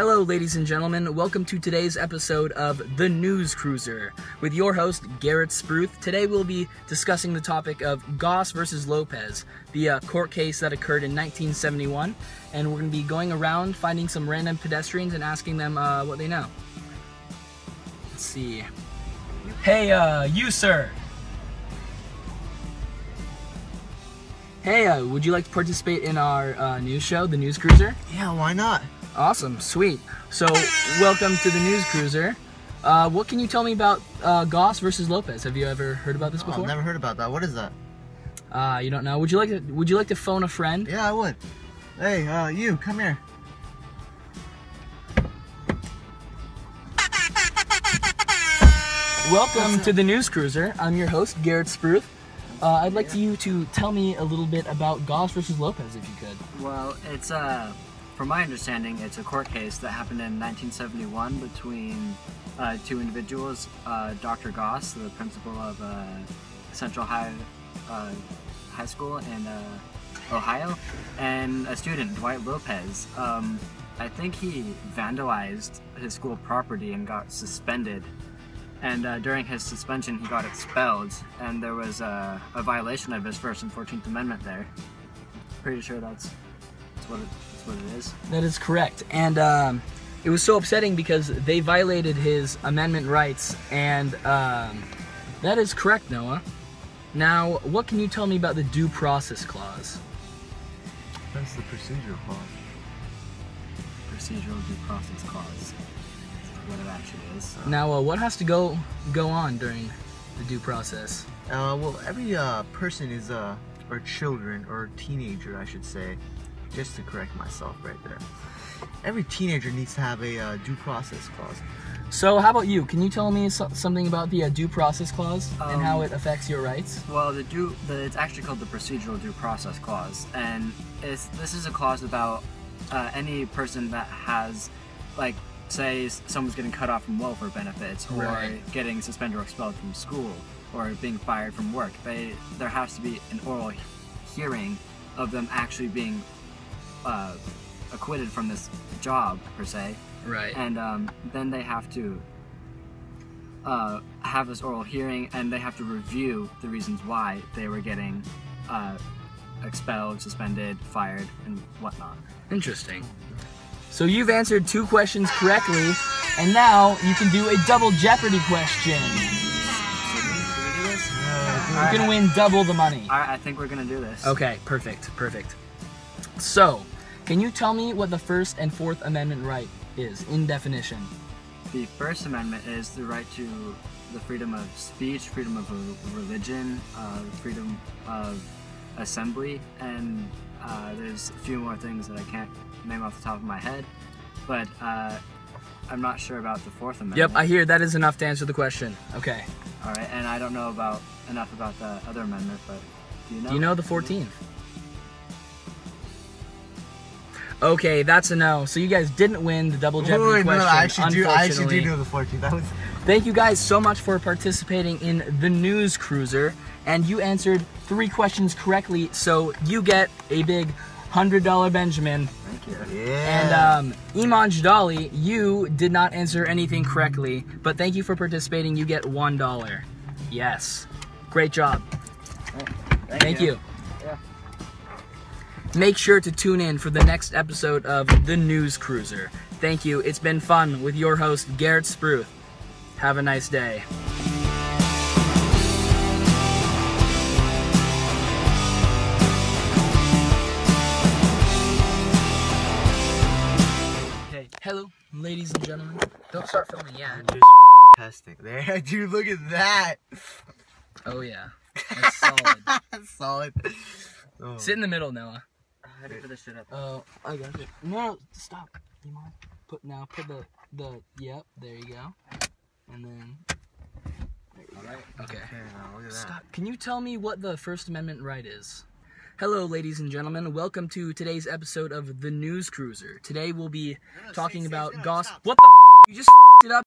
Hello, ladies and gentlemen. Welcome to today's episode of The News Cruiser with your host, Garrett Spruth. Today we'll be discussing the topic of Goss versus Lopez, the court case that occurred in 1971, and we're going to be going around finding some random pedestrians and asking them what they know. Let's see. Hey, you, sir. Hey, would you like to participate in our news show, The News Cruiser? Yeah, why not? Awesome, sweet. So, welcome to the News Cruiser. What can you tell me about Goss versus Lopez? Have you ever heard about this before? I've never heard about that. What is that? You don't know. Would you like to phone a friend? Yeah, I would. Hey, you, come here. Welcome to the News Cruiser. I'm your host, Garrett Spruth. I'd like you to tell me a little bit about Goss versus Lopez, if you could. Well, it's from my understanding, it's a court case that happened in 1971 between two individuals, Dr. Goss, the principal of Central High School in Ohio, and a student, Dwight Lopez. I think he vandalized his school property and got suspended. And during his suspension, he got expelled, and there was a violation of his First and 14th Amendment there. Pretty sure that's what it is. That is correct. And it was so upsetting because they violated his amendment rights, and that is correct, Noah. Now, what can you tell me about the Due Process Clause? That's the procedural clause. Procedural Due Process Clause. What it actually is. Now, what has to go on during the due process? Well, every person is or children, or teenager, I should say, just to correct myself right there. Every teenager needs to have a due process clause. So, how about you? Can you tell me something about the due process clause and how it affects your rights? Well, it's actually called the Procedural Due Process Clause, and this is a clause about any person that has, like, say someone's getting cut off from welfare benefits, or right, getting suspended or expelled from school, or being fired from work. There has to be an oral hearing of them actually being acquitted from this job, per se. Right. And then they have to have this oral hearing, and they have to review the reasons why they were getting expelled, suspended, fired, and whatnot. Interesting. So you've answered 2 questions correctly, and now you can do a double Jeopardy question. You can win double the money. I think we're gonna do this. Okay, perfect. So, can you tell me what the First and Fourth Amendment right is, in definition? The First Amendment is the right to the freedom of speech, freedom of religion, freedom of assembly, and there's a few more things that I can't name off the top of my head, but I'm not sure about the Fourth Amendment. Yep, I hear that is enough to answer the question. Okay. All right, and I don't know enough about the other amendment, but do you know? Do you know the 14th? Okay, that's a no. So you guys didn't win the double Jeopardy question. No, I actually do know the 14th. Thank you guys so much for participating in the News Cruiser, and you answered 3 questions correctly, so you get a big $100 Benjamin. Thank you. Yeah. And Iman Jadali, you did not answer anything correctly, but thank you for participating. You get $1. Yes. Great job. Thank you. Yeah. Make sure to tune in for the next episode of The News Cruiser. Thank you. It's been fun with your host, Garrett Spruth. Have a nice day. Hello, ladies and gentlemen. Don't start filming yet. I'm just testing. There, dude, look at that. Oh yeah, that's solid. That's solid. Oh. Sit in the middle, Noah. How do you put this shit up? Oh, I got it. No, stop. You mind? Put the. Yep, there you go. And then. All right. Okay. Now, look at that. Stop. Can you tell me what the First Amendment right is? Hello, ladies and gentlemen. Welcome to today's episode of The News Cruiser. Today we'll be talking about Goss. What the? You just it up.